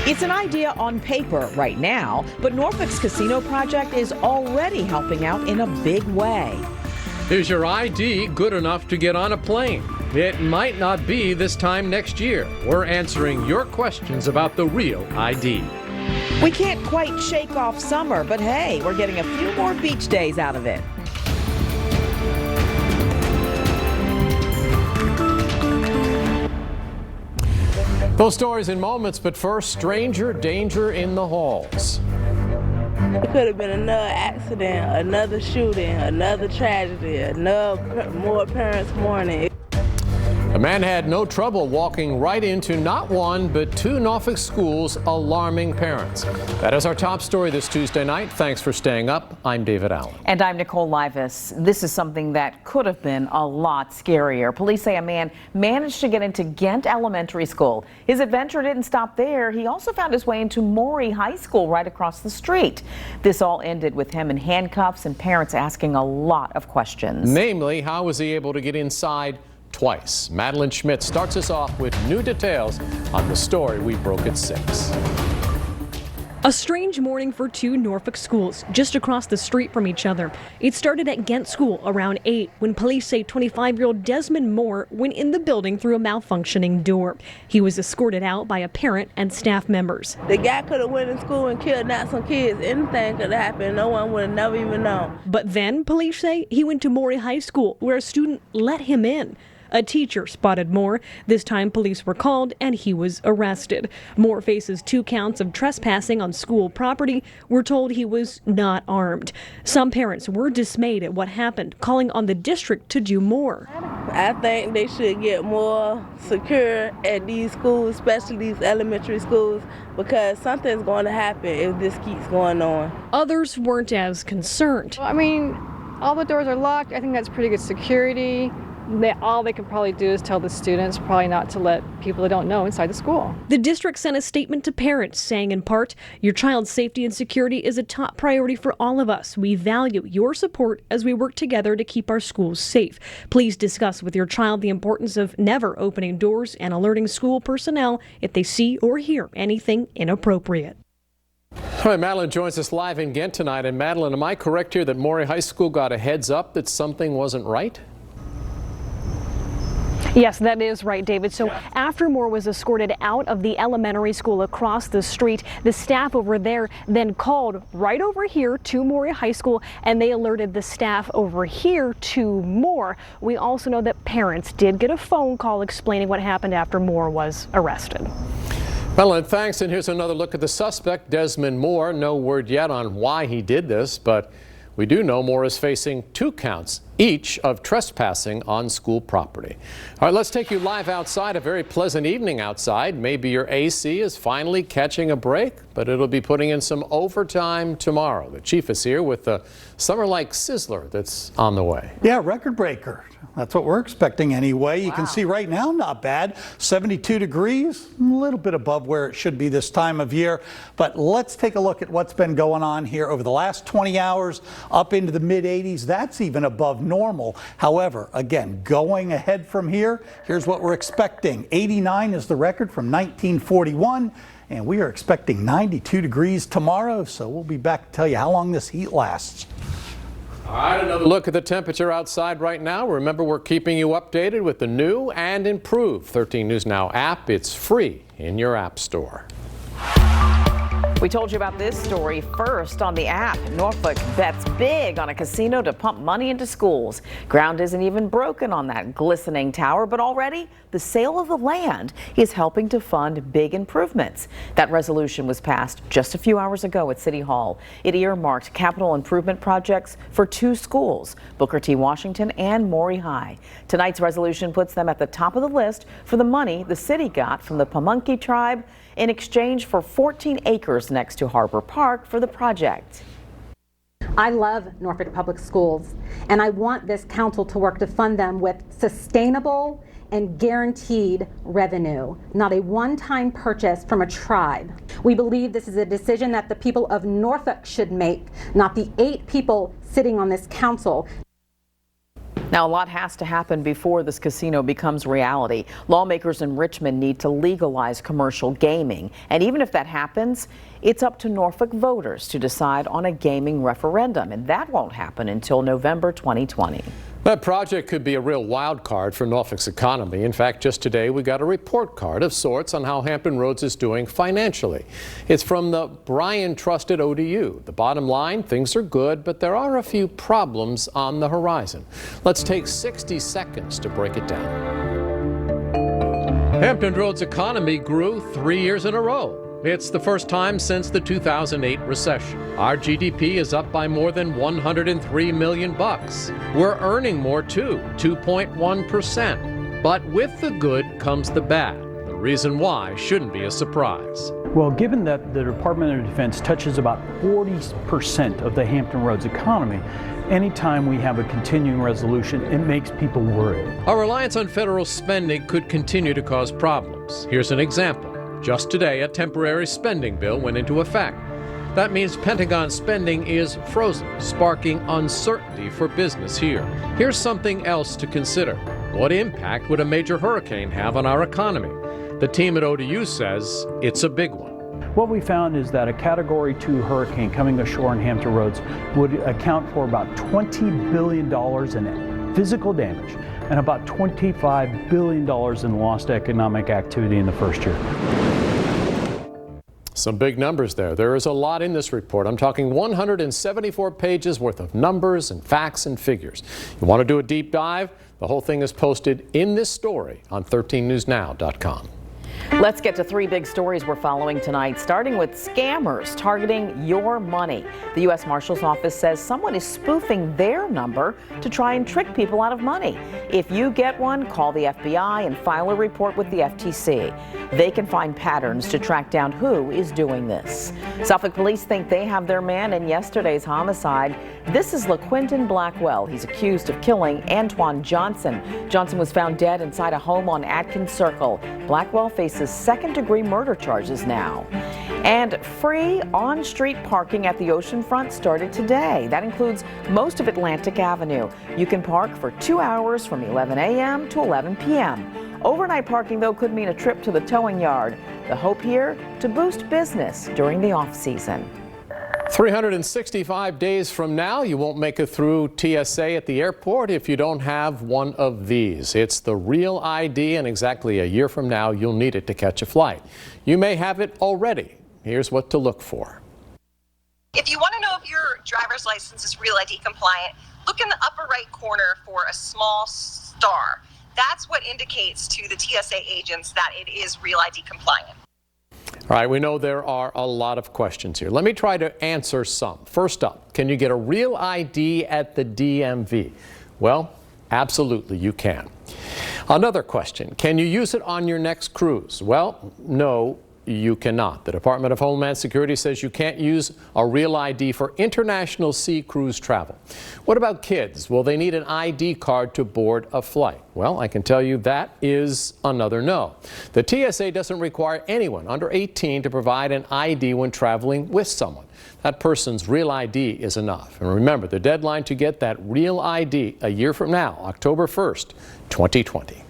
It's an idea on paper right now, but Norfolk's casino project is already helping out in a big way. Is your ID good enough to get on a plane? It might not be this time next year. We're answering your questions about the real ID. We can't quite shake off summer, but hey, we're getting a few more beach days out of it. Those stories in moments, but first, stranger danger in the halls. It could have been another accident, another shooting, another tragedy, more parents mourning. A man had no trouble walking right into not one, but two Norfolk schools, alarming parents. That is our top story this Tuesday night. Thanks for staying up. I'm David Allen. And I'm Nicole Livas. This is something that could have been a lot scarier. Police say a man managed to get into Ghent Elementary School. His adventure didn't stop there. He also found his way into Maury High School right across the street. This all ended with him in handcuffs and parents asking a lot of questions. Namely, how was he able to get inside twice? Madeline Schmidt starts us off with new details on the story we broke at 6. A strange morning for two Norfolk schools just across the street from each other. It started at Ghent School around 8 when police say 25-year-old Desmond Moore went in the building through a malfunctioning door. He was escorted out by a parent and staff members. The guy could have went in school and kidnapped some kids. Anything could have happened. No one would have never even known. But then police say he went to Maury High School where a student let him in. A teacher spotted Moore. This time police were called and he was arrested. Moore faces 2 counts of trespassing on school property. We're told he was not armed. Some parents were dismayed at what happened, calling on the district to do more. I think they should get more secure at these schools, especially these elementary schools, because something's going to happen if this keeps going on. Others weren't as concerned. I mean, all the doors are locked. I think that's pretty good security. All they can probably do is tell the students probably not to let people they don't know inside the school. The district sent a statement to parents saying in part, your child's safety and security is a top priority for all of us. We value your support as we work together to keep our schools safe. Please discuss with your child the importance of never opening doors and alerting school personnel if they see or hear anything inappropriate. All right, Madeline joins us live in Ghent tonight. And Madeline, am I correct here that Maury High School got a heads up that something wasn't right? Yes, that is right, David. So after Moore was escorted out of the elementary school across the street, the staff over there then called right over here to Maury High School, and they alerted the staff over here to Moore. We also know that parents did get a phone call explaining what happened after Moore was arrested. Madeline, thanks. And here's another look at the suspect, Desmond Moore. No word yet on why he did this, but we do know Moore is facing 2 counts each of trespassing on school property. All right, let's take you live outside. A very pleasant evening outside. Maybe your AC is finally catching a break, but it'll be putting in some overtime tomorrow. The chief is here with the summer-like sizzler that's on the way. Yeah, record breaker. That's what we're expecting anyway. You can see right now, not bad. 72 degrees, a little bit above where it should be this time of year. But let's take a look at what's been going on here over the last 20 hours, up into the mid-80s. That's even above normal. However, again, going ahead from here, here's what we're expecting. 89 is the record from 1941. And we are expecting 92 degrees tomorrow. So we'll be back to tell you how long this heat lasts. All right, another look at the temperature outside right now. Remember, we're keeping you updated with the new and improved 13 News Now app. It's free in your app store. We told you about this story first on the app. Norfolk bets big on a casino to pump money into schools. Ground isn't even broken on that glistening tower, but already the sale of the land is helping to fund big improvements. That resolution was passed just a few hours ago at City Hall. It earmarked capital improvement projects for 2 schools, Booker T. Washington and Maury High. Tonight's resolution puts them at the top of the list for the money the city got from the Pamunkey tribe in exchange for 14 acres next to Harbor Park for the project. I love Norfolk Public Schools, and I want this council to work to fund them with sustainable and guaranteed revenue, not a one-time purchase from a tribe. We believe this is a decision that the people of Norfolk should make, not the 8 people sitting on this council. Now, a lot has to happen before this casino becomes reality. Lawmakers in Richmond need to legalize commercial gaming. And even if that happens, it's up to Norfolk voters to decide on a gaming referendum. And that won't happen until November 2020. That project could be a real wild card for Norfolk's economy. In fact, just today we got a report card of sorts on how Hampton Roads is doing financially. It's from the Bryan Trusted ODU. The bottom line, things are good, but there are a few problems on the horizon. Let's take 60 seconds to break it down. Hampton Roads' economy grew 3 years in a row. It's the first time since the 2008 recession. Our GDP is up by more than $103 million. We're earning more too, 2.1%. But with the good comes the bad. The reason why shouldn't be a surprise. Well, given that the Department of Defense touches about 40% of the Hampton Roads economy, anytime we have a continuing resolution, it makes people worried. Our reliance on federal spending could continue to cause problems. Here's an example. Just today, a temporary spending bill went into effect. That means Pentagon spending is frozen, sparking uncertainty for business here. Here's something else to consider. What impact would a major hurricane have on our economy? The team at ODU says it's a big one. What we found is that a Category 2 hurricane coming ashore in Hampton Roads would account for about $20 billion in physical damage and about $25 billion in lost economic activity in the first year. Some big numbers there. There is a lot in this report. I'm talking 174 pages worth of numbers and facts and figures. You want to do a deep dive? The whole thing is posted in this story on 13newsnow.com. Let's get to three big stories we're following tonight, starting with scammers targeting your money. The U.S. Marshal's Office says someone is spoofing their number to try and trick people out of money. If you get one, call the FBI and file a report with the FTC. They can find patterns to track down who is doing this. Suffolk police think they have their man in yesterday's homicide. This is LaQuinton Blackwell. He's accused of killing Antoine Johnson. Johnson was found dead inside a home on Atkins Circle. Blackwell faces second-degree murder charges now. And free on-street parking at the oceanfront started today. That includes most of Atlantic Avenue. You can park for 2 hours from 11 a.m. to 11 p.m. Overnight parking, though, could mean a trip to the towing yard. The hope here, to boost business during the off-season. 365 days from now, you won't make it through TSA at the airport if you don't have one of these. It's the Real ID, and exactly a year from now, you'll need it to catch a flight. You may have it already. Here's what to look for. If you want to know if your driver's license is Real ID compliant, look in the upper right corner for a small star. That's what indicates to the TSA agents that it is Real ID compliant. All right, we know there are a lot of questions here. Let me try to answer some. First up, can you get a Real ID at the DMV? Well, absolutely you can. Another question, can you use it on your next cruise? Well, no, you cannot. The Department of Homeland Security says you can't use a Real ID for international sea cruise travel. What about kids? Will they need an ID card to board a flight? Well, I can tell you that is another no. The TSA doesn't require anyone under 18 to provide an ID when traveling with someone. That person's Real ID is enough. And remember, the deadline to get that Real ID a year from now, October 1st, 2020.